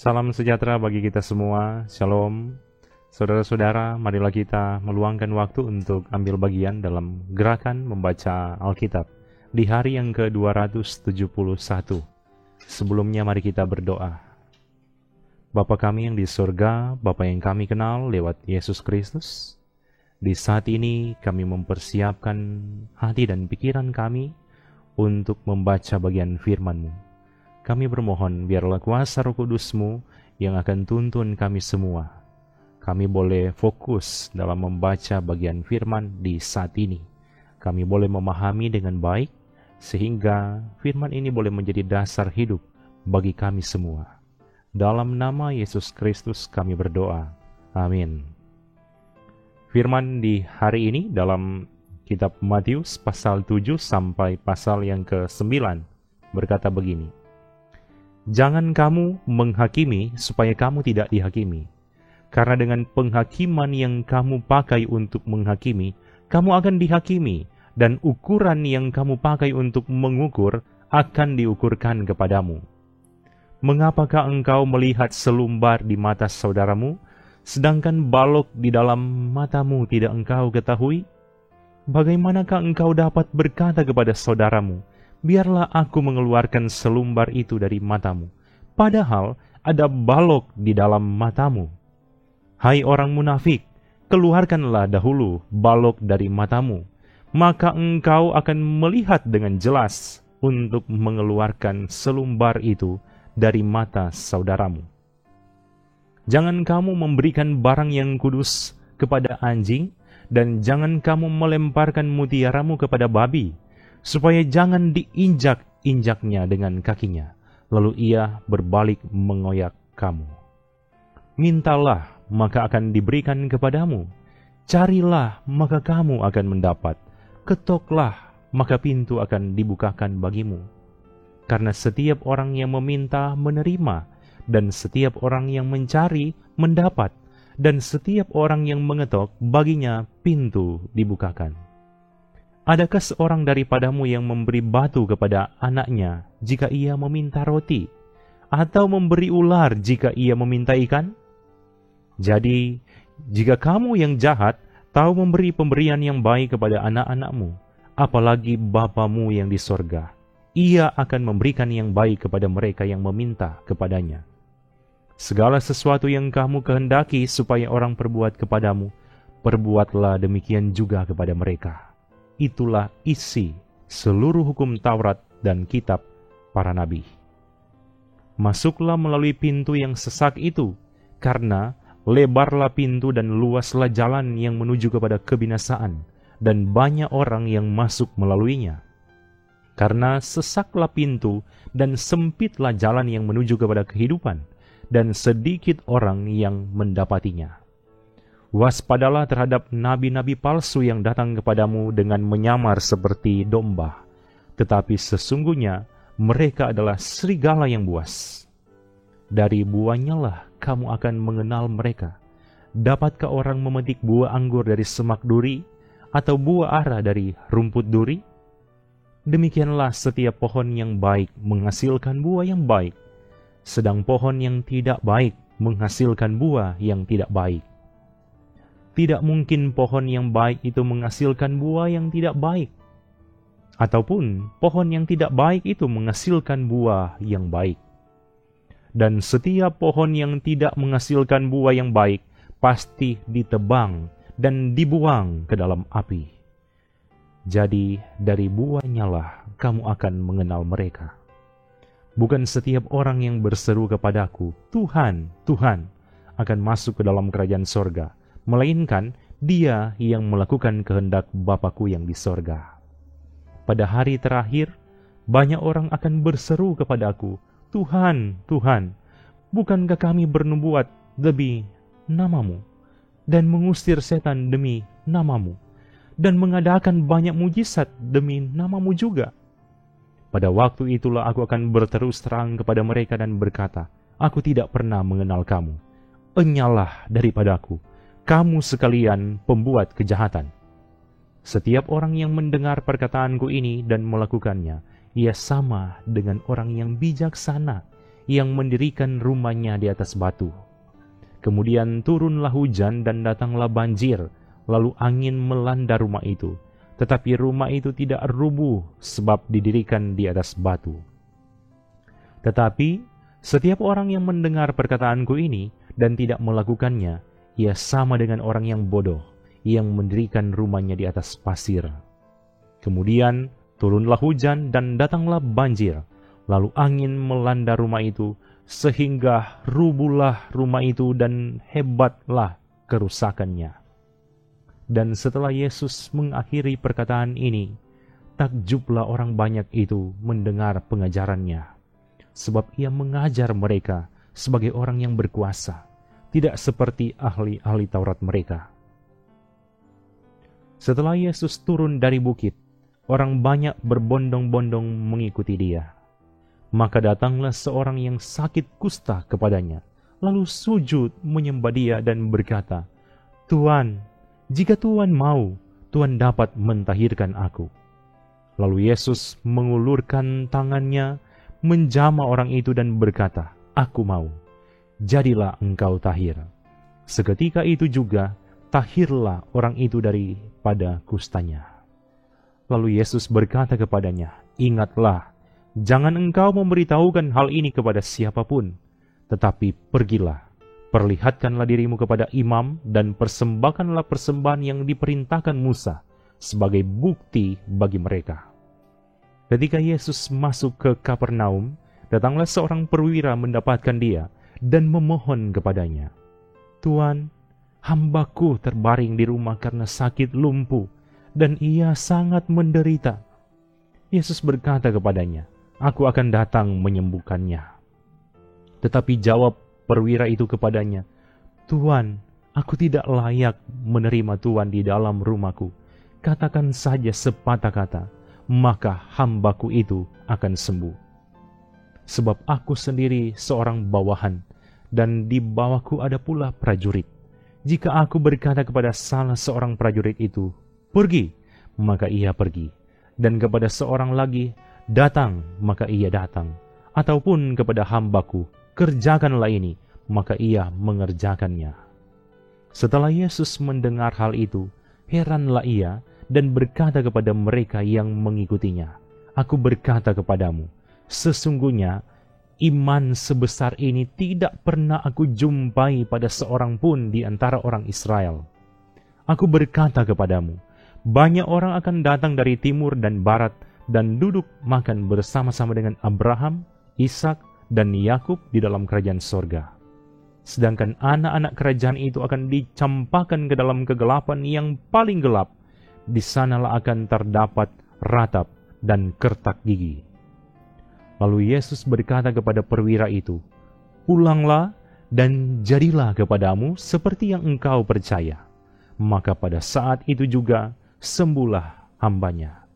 Salam sejahtera bagi kita semua, Shalom. Saudara-saudara, marilah kita meluangkan waktu untuk ambil bagian dalam gerakan membaca Alkitab di hari yang ke-271. Sebelumnya mari kita berdoa. Bapa kami yang di surga, Bapa yang kami kenal lewat Yesus Kristus, di saat ini kami mempersiapkan hati dan pikiran kami untuk membaca bagian firman-Mu. Kami bermohon biarlah kuasa Roh Kudus-Mu yang akan tuntun kami semua. Kami boleh fokus dalam membaca bagian firman di saat ini. Kami boleh memahami dengan baik, sehingga firman ini boleh menjadi dasar hidup bagi kami semua. Dalam nama Yesus Kristus kami berdoa. Amin. Firman di hari ini dalam kitab Matius pasal 7 sampai pasal yang ke-9 berkata begini. Jangan kamu menghakimi supaya kamu tidak dihakimi. Karena dengan penghakiman yang kamu pakai untuk menghakimi, kamu akan dihakimi, dan ukuran yang kamu pakai untuk mengukur akan diukurkan kepadamu. Mengapakah engkau melihat selumbar di mata saudaramu, sedangkan balok di dalam matamu tidak engkau ketahui? Bagaimanakah engkau dapat berkata kepada saudaramu, biarlah aku mengeluarkan selumbar itu dari matamu, padahal ada balok di dalam matamu. Hai orang munafik, keluarkanlah dahulu balok dari matamu, maka engkau akan melihat dengan jelas untuk mengeluarkan selumbar itu dari mata saudaramu. Jangan kamu memberikan barang yang kudus kepada anjing, dan jangan kamu melemparkan mutiaramu kepada babi, supaya jangan diinjak-injaknya dengan kakinya, lalu ia berbalik mengoyak kamu. Mintalah, maka akan diberikan kepadamu. Carilah, maka kamu akan mendapat. Ketoklah, maka pintu akan dibukakan bagimu. Karena setiap orang yang meminta menerima, dan setiap orang yang mencari mendapat, dan setiap orang yang mengetok baginya pintu dibukakan. Adakah seorang daripadamu yang memberi batu kepada anaknya jika ia meminta roti, atau memberi ular jika ia meminta ikan? Jadi, jika kamu yang jahat tahu memberi pemberian yang baik kepada anak-anakmu, apalagi Bapamu yang di sorga, ia akan memberikan yang baik kepada mereka yang meminta kepadanya. Segala sesuatu yang kamu kehendaki supaya orang perbuat kepadamu, perbuatlah demikian juga kepada mereka. Itulah isi seluruh hukum Taurat dan kitab para nabi. Masuklah melalui pintu yang sesak itu, karena lebarlah pintu dan luaslah jalan yang menuju kepada kebinasaan, dan banyak orang yang masuk melaluinya. Karena sesaklah pintu dan sempitlah jalan yang menuju kepada kehidupan, dan sedikit orang yang mendapatinya. Waspadalah terhadap nabi-nabi palsu yang datang kepadamu dengan menyamar seperti domba, tetapi sesungguhnya mereka adalah serigala yang buas. Dari buahnya lah kamu akan mengenal mereka. Dapatkah orang memetik buah anggur dari semak duri, atau buah ara dari rumput duri? Demikianlah setiap pohon yang baik menghasilkan buah yang baik, sedang pohon yang tidak baik menghasilkan buah yang tidak baik. Tidak mungkin pohon yang baik itu menghasilkan buah yang tidak baik, ataupun pohon yang tidak baik itu menghasilkan buah yang baik. Dan setiap pohon yang tidak menghasilkan buah yang baik pasti ditebang dan dibuang ke dalam api. Jadi dari buahnya lah kamu akan mengenal mereka. Bukan setiap orang yang berseru kepadaku, Tuhan, Tuhan, akan masuk ke dalam kerajaan sorga, melainkan dia yang melakukan kehendak Bapa-Ku yang di sorga. Pada hari terakhir, banyak orang akan berseru kepadaku, Tuhan, Tuhan, bukankah kami bernubuat demi nama-Mu, dan mengusir setan demi nama-Mu, dan mengadakan banyak mujizat demi nama-Mu juga? Pada waktu itulah aku akan berterus terang kepada mereka dan berkata, Aku tidak pernah mengenal kamu. Enyahlah daripadaku, kamu sekalian pembuat kejahatan. Setiap orang yang mendengar perkataanku ini dan melakukannya, ia sama dengan orang yang bijaksana yang mendirikan rumahnya di atas batu. Kemudian turunlah hujan dan datanglah banjir, lalu angin melanda rumah itu. Tetapi rumah itu tidak rubuh sebab didirikan di atas batu. Tetapi setiap orang yang mendengar perkataanku ini dan tidak melakukannya, ia sama dengan orang yang bodoh yang mendirikan rumahnya di atas pasir. Kemudian turunlah hujan dan datanglah banjir, lalu angin melanda rumah itu, sehingga rubuhlah rumah itu dan hebatlah kerusakannya. Dan setelah Yesus mengakhiri perkataan ini, takjublah orang banyak itu mendengar pengajarannya, sebab ia mengajar mereka sebagai orang yang berkuasa, tidak seperti ahli-ahli Taurat mereka. Setelah Yesus turun dari bukit, orang banyak berbondong-bondong mengikuti dia. Maka datanglah seorang yang sakit kusta kepadanya, lalu sujud menyembah dia dan berkata, "Tuan, jika Tuan mau, Tuan dapat mentahirkan aku." Lalu Yesus mengulurkan tangannya, menjamah orang itu dan berkata, "Aku mau, jadilah engkau tahir." Seketika itu juga, tahirlah orang itu daripada kustanya. Lalu Yesus berkata kepadanya, "Ingatlah, jangan engkau memberitahukan hal ini kepada siapapun, tetapi pergilah, perlihatkanlah dirimu kepada imam dan persembahkanlah persembahan yang diperintahkan Musa sebagai bukti bagi mereka." Ketika Yesus masuk ke Kapernaum, datanglah seorang perwira mendapatkan dia dan memohon kepadanya, "Tuan, hambaku terbaring di rumah karena sakit lumpuh, dan ia sangat menderita." Yesus berkata kepadanya, "Aku akan datang menyembuhkannya." Tetapi jawab perwira itu kepadanya, "Tuan, aku tidak layak menerima Tuan di dalam rumahku. Katakan saja sepatah kata, maka hambaku itu akan sembuh. Sebab aku sendiri seorang bawahan, dan di bawahku ada pula prajurit. Jika aku berkata kepada salah seorang prajurit itu, 'Pergi,' maka ia pergi. Dan kepada seorang lagi, 'Datang,' maka ia datang. Ataupun kepada hambaku, 'Kerjakanlah ini,' maka ia mengerjakannya." Setelah Yesus mendengar hal itu, heranlah ia dan berkata kepada mereka yang mengikutinya, "Aku berkata kepadamu, sesungguhnya iman sebesar ini tidak pernah aku jumpai pada seorang pun di antara orang Israel. Aku berkata kepadamu, banyak orang akan datang dari timur dan barat dan duduk makan bersama-sama dengan Abraham, Ishak, dan Yakub di dalam kerajaan sorga. Sedangkan anak-anak kerajaan itu akan dicampakkan ke dalam kegelapan yang paling gelap. Di sanalah akan terdapat ratap dan kertak gigi." Lalu Yesus berkata kepada perwira itu, "Pulanglah dan jadilah kepadamu seperti yang engkau percaya." Maka pada saat itu juga sembuhlah hambanya.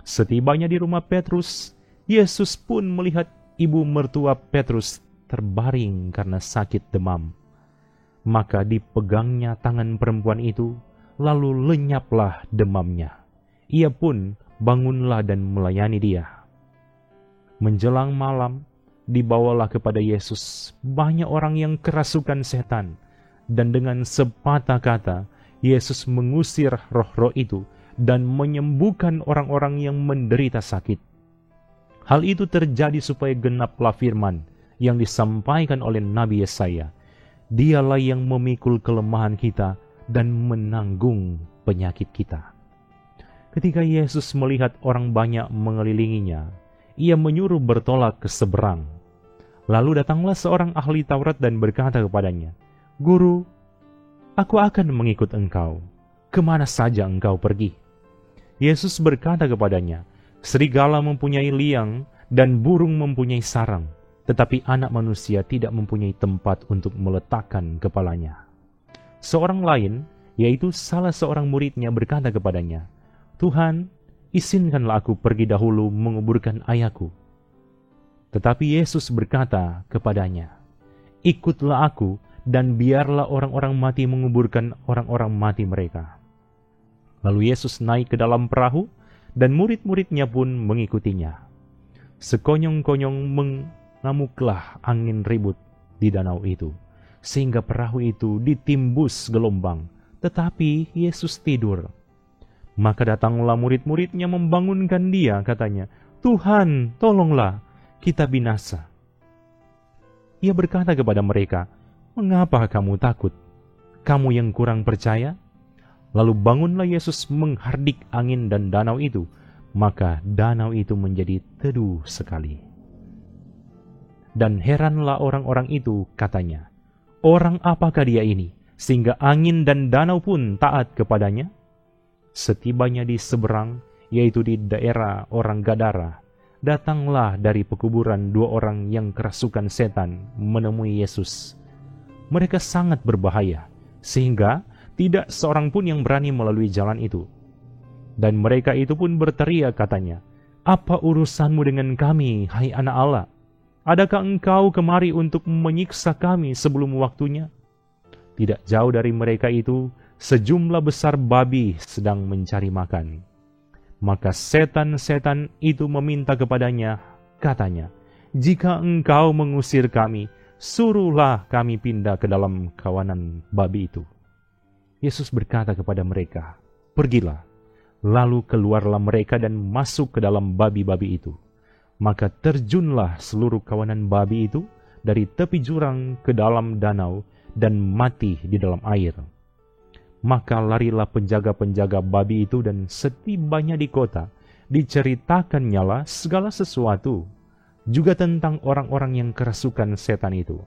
Setibanya di rumah Petrus, Yesus pun melihat ibu mertua Petrus terbaring karena sakit demam. Maka dipegangnya tangan perempuan itu, lalu lenyaplah demamnya. Ia pun bangunlah dan melayani dia. Menjelang malam, dibawalah kepada Yesus banyak orang yang kerasukan setan, dan dengan sepatah kata, Yesus mengusir roh-roh itu dan menyembuhkan orang-orang yang menderita sakit. Hal itu terjadi supaya genaplah firman yang disampaikan oleh Nabi Yesaya, "Dialah yang memikul kelemahan kita dan menanggung penyakit kita." Ketika Yesus melihat orang banyak mengelilinginya, ia menyuruh bertolak ke seberang. Lalu datanglah seorang ahli Taurat dan berkata kepadanya, "Guru, aku akan mengikut engkau. Kemana saja engkau pergi?" Yesus berkata kepadanya, "Serigala mempunyai liang dan burung mempunyai sarang, tetapi anak manusia tidak mempunyai tempat untuk meletakkan kepalanya." Seorang lain, yaitu salah seorang muridnya, berkata kepadanya, "Tuhan, izinkanlah aku pergi dahulu menguburkan ayahku." Tetapi Yesus berkata kepadanya, "Ikutlah aku dan biarlah orang-orang mati menguburkan orang-orang mati mereka. Lalu Yesus naik ke dalam perahu, dan murid-muridnya pun mengikutinya. Sekonyong-konyong mengamuklah angin ribut di danau itu, sehingga perahu itu ditimbus gelombang, tetapi Yesus tidur. Maka datanglah murid-muridnya membangunkan dia, katanya, "Tuhan, tolonglah, kita binasa." Ia berkata kepada mereka, "Mengapa kamu takut? Kamu yang kurang percaya?" Lalu bangunlah Yesus menghardik angin dan danau itu, maka danau itu menjadi teduh sekali. Dan heranlah orang-orang itu, katanya, "Orang apakah dia ini, sehingga angin dan danau pun taat kepadanya?" Setibanya di seberang, yaitu di daerah orang Gadara, datanglah dari pekuburan 2 orang yang kerasukan setan menemui Yesus. Mereka sangat berbahaya, sehingga tidak seorang pun yang berani melalui jalan itu. Dan mereka itu pun berteriak, katanya, "Apa urusanmu dengan kami, hai anak Allah? Adakah engkau kemari untuk menyiksa kami sebelum waktunya?" Tidak jauh dari mereka itu, sejumlah besar babi sedang mencari makan. Maka setan-setan itu meminta kepadanya, katanya, "Jika engkau mengusir kami, suruhlah kami pindah ke dalam kawanan babi itu." Yesus berkata kepada mereka, "Pergilah." Lalu keluarlah mereka dan masuk ke dalam babi-babi itu. Maka terjunlah seluruh kawanan babi itu dari tepi jurang ke dalam danau dan mati di dalam air. Maka larilah penjaga-penjaga babi itu, dan setibanya di kota, diceritakannya segala sesuatu, juga tentang orang-orang yang kerasukan setan itu.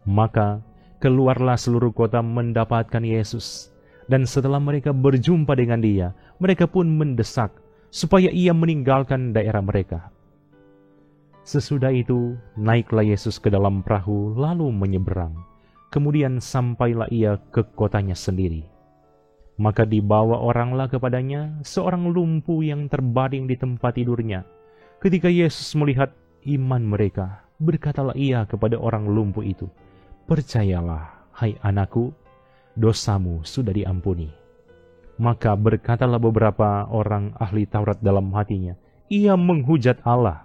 Maka keluarlah seluruh kota mendapatkan Yesus, dan setelah mereka berjumpa dengan dia, mereka pun mendesak supaya ia meninggalkan daerah mereka. Sesudah itu, naiklah Yesus ke dalam perahu lalu menyeberang. Kemudian sampailah ia ke kotanya sendiri. Maka dibawa oranglah kepadanya seorang lumpuh yang terbaring di tempat tidurnya. Ketika Yesus melihat iman mereka, berkatalah ia kepada orang lumpuh itu, "Percayalah, hai anakku, dosamu sudah diampuni." Maka berkatalah beberapa orang ahli Taurat dalam hatinya, "Ia menghujat Allah."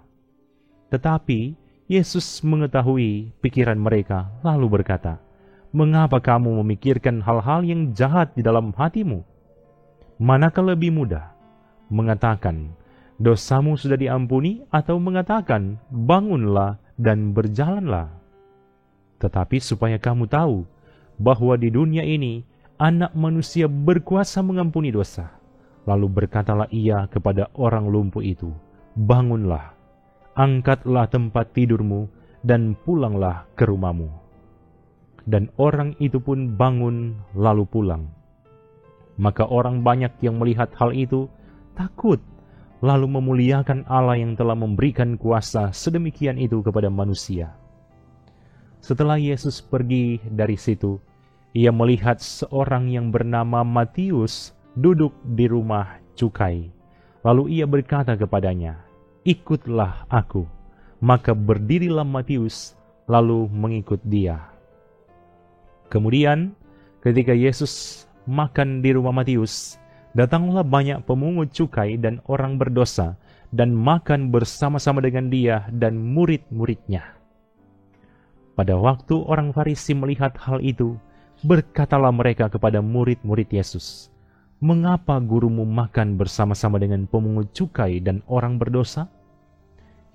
Tetapi Yesus mengetahui pikiran mereka, lalu berkata, "Mengapa kamu memikirkan hal-hal yang jahat di dalam hatimu? Manakah lebih mudah, mengatakan, 'Dosamu sudah diampuni,' atau mengatakan, 'Bangunlah dan berjalanlah'? Tetapi supaya kamu tahu bahwa di dunia ini Anak Manusia berkuasa mengampuni dosa." Lalu berkatalah ia kepada orang lumpuh itu, "Bangunlah, angkatlah tempat tidurmu, dan pulanglah ke rumahmu." Dan orang itu pun bangun lalu pulang. Maka orang banyak yang melihat hal itu takut, lalu memuliakan Allah yang telah memberikan kuasa sedemikian itu kepada manusia. Setelah Yesus pergi dari situ, ia melihat seorang yang bernama Matius duduk di rumah cukai. Lalu ia berkata kepadanya, "Ikutlah aku." Maka berdirilah Matius lalu mengikut dia. Kemudian ketika Yesus makan di rumah Matius, datanglah banyak pemungut cukai dan orang berdosa dan makan bersama-sama dengan dia dan murid-muridnya. Pada waktu orang Farisi melihat hal itu, berkatalah mereka kepada murid-murid Yesus, "Mengapa gurumu makan bersama-sama dengan pemungut cukai dan orang berdosa?"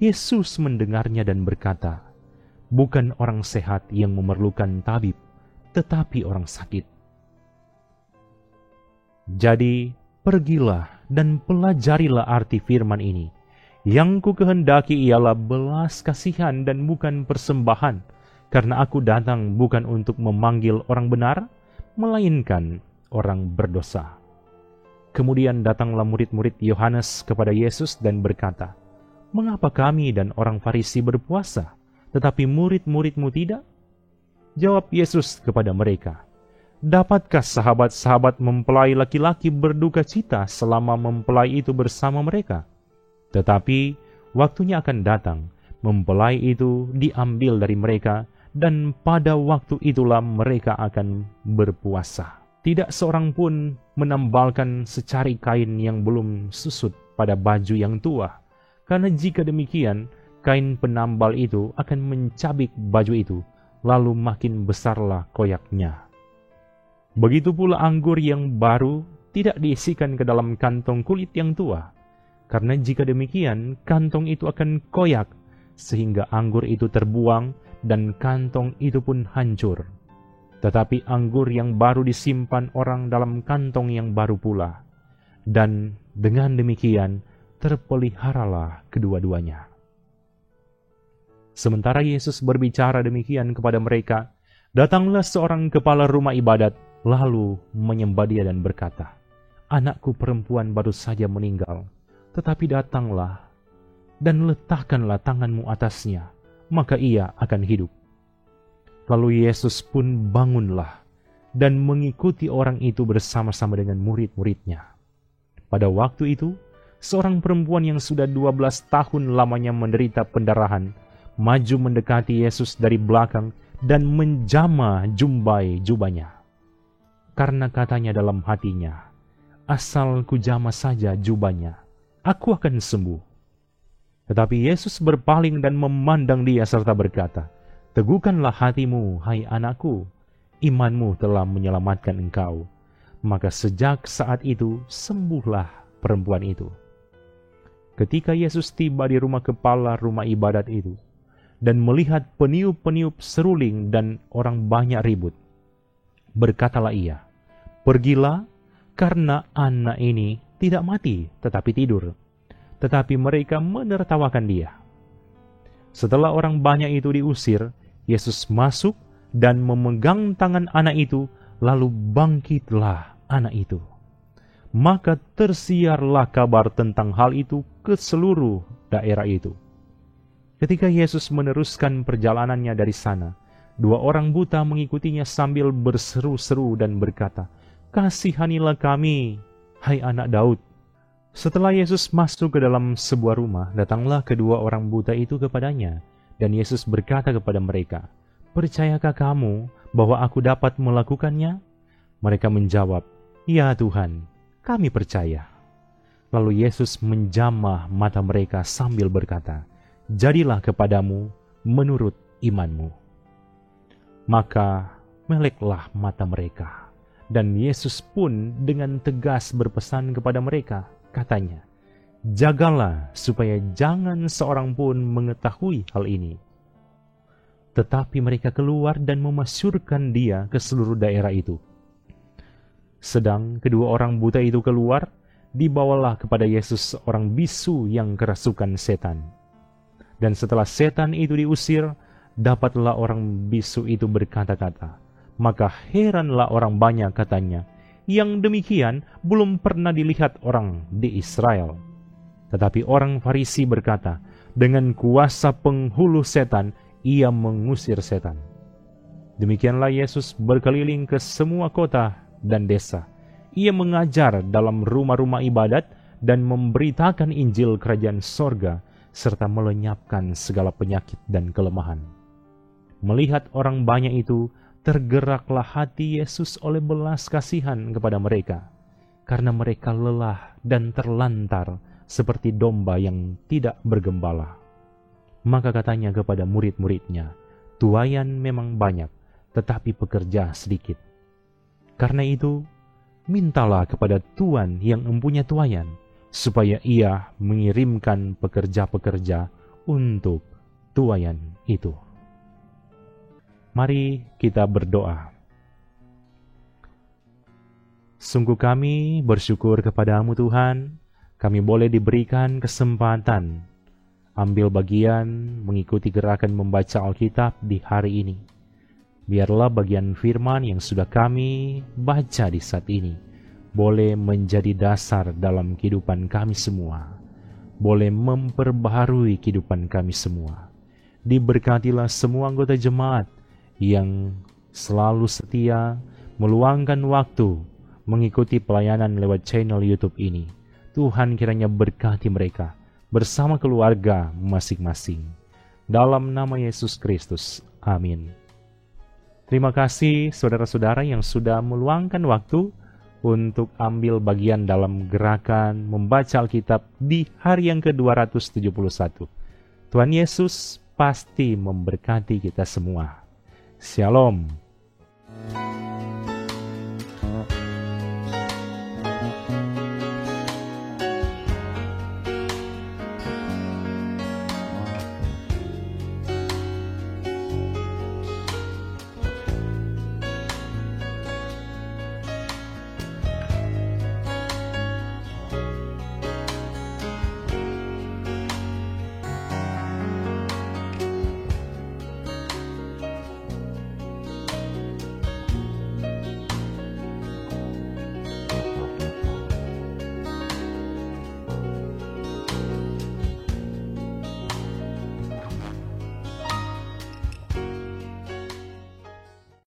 Yesus mendengarnya dan berkata, "Bukan orang sehat yang memerlukan tabib, tetapi orang sakit. Jadi pergilah dan pelajarilah arti firman ini. Yang ku kehendaki ialah belas kasihan dan bukan persembahan, karena aku datang bukan untuk memanggil orang benar, melainkan orang berdosa." Kemudian datanglah murid-murid Yohanes kepada Yesus dan berkata, "Mengapa kami dan orang Farisi berpuasa, tetapi murid-muridmu tidak?" Jawab Yesus kepada mereka, "Dapatkah sahabat-sahabat mempelai laki-laki berduka cita selama mempelai itu bersama mereka? Tetapi waktunya akan datang, mempelai itu diambil dari mereka, dan pada waktu itulah mereka akan berpuasa. Tidak seorang pun menambalkan secari kain yang belum susut pada baju yang tua, karena jika demikian, kain penambal itu akan mencabik baju itu, lalu makin besarlah koyaknya. Begitu pula anggur yang baru tidak diisikan ke dalam kantong kulit yang tua, karena jika demikian, kantong itu akan koyak, sehingga anggur itu terbuang dan kantong itu pun hancur. Tetapi anggur yang baru disimpan orang dalam kantong yang baru pula, dan dengan demikian terpeliharalah kedua-duanya. Sementara Yesus berbicara demikian kepada mereka, datanglah seorang kepala rumah ibadat, lalu menyembah dia dan berkata, "Anakku perempuan baru saja meninggal, tetapi datanglah dan letakkanlah tanganmu atasnya, maka ia akan hidup." Lalu Yesus pun bangunlah dan mengikuti orang itu bersama-sama dengan murid-muridnya. Pada waktu itu, seorang perempuan yang sudah 12 tahun lamanya menderita pendarahan, maju mendekati Yesus dari belakang dan menjamah jumbai jubahnya. Karena katanya dalam hatinya, "Asal kujamah saja jubahnya, aku akan sembuh." Tetapi Yesus berpaling dan memandang dia serta berkata, "Teguhkanlah hatimu, hai anakku, imanmu telah menyelamatkan engkau." Maka sejak saat itu sembuhlah perempuan itu. Ketika Yesus tiba di rumah kepala rumah ibadat itu, dan melihat peniup-peniup seruling dan orang banyak ribut, berkatalah ia, "Pergilah, karena anak ini tidak mati, tetapi tidur." Tetapi mereka menertawakan dia. Setelah orang banyak itu diusir, Yesus masuk dan memegang tangan anak itu, lalu bangkitlah anak itu. Maka tersiarlah kabar tentang hal itu ke seluruh daerah itu. Ketika Yesus meneruskan perjalanannya dari sana, 2 orang buta mengikutinya sambil berseru-seru dan berkata, "Kasihanilah kami, hai anak Daud." Setelah Yesus masuk ke dalam sebuah rumah, datanglah kedua orang buta itu kepadanya, dan Yesus berkata kepada mereka, "Percayakah kamu bahwa aku dapat melakukannya?" Mereka menjawab, "Ya Tuhan, kami percaya." Lalu Yesus menjamah mata mereka sambil berkata, "Jadilah kepadamu menurut imanmu." Maka meleklah mata mereka, dan Yesus pun dengan tegas berpesan kepada mereka, katanya, "Jagalah supaya jangan seorang pun mengetahui hal ini." Tetapi mereka keluar dan memasyurkan dia ke seluruh daerah itu. Sedang kedua orang buta itu keluar, dibawalah kepada Yesus seorang bisu yang kerasukan setan. Dan setelah setan itu diusir, dapatlah orang bisu itu berkata-kata. Maka heranlah orang banyak, katanya, "Yang demikian belum pernah dilihat orang di Israel." Tetapi orang Farisi berkata, "Dengan kuasa penghulu setan, ia mengusir setan." Demikianlah Yesus berkeliling ke semua kota dan desa. Ia mengajar dalam rumah-rumah ibadat dan memberitakan Injil kerajaan sorga, serta melenyapkan segala penyakit dan kelemahan. Melihat orang banyak itu, tergeraklah hati Yesus oleh belas kasihan kepada mereka, karena mereka lelah dan terlantar seperti domba yang tidak bergembala. Maka katanya kepada murid-muridnya, "Tuaian memang banyak, tetapi pekerja sedikit. Karena itu, mintalah kepada Tuan yang mempunyai tuaian, supaya ia mengirimkan pekerja-pekerja untuk tuaian itu." Mari kita berdoa. Sungguh kami bersyukur kepadamu Tuhan, kami boleh diberikan kesempatan ambil bagian mengikuti gerakan membaca Alkitab di hari ini. Biarlah bagian firman yang sudah kami baca di saat ini boleh menjadi dasar dalam kehidupan kami semua, boleh memperbaharui kehidupan kami semua. Diberkatilah semua anggota jemaat yang selalu setia meluangkan waktu mengikuti pelayanan lewat channel YouTube ini. Tuhan kiranya berkati mereka bersama keluarga masing-masing. Dalam nama Yesus Kristus. Amin. Terima kasih saudara-saudara yang sudah meluangkan waktu untuk ambil bagian dalam gerakan membaca Alkitab di hari yang ke-271. Tuhan Yesus pasti memberkati kita semua. Shalom.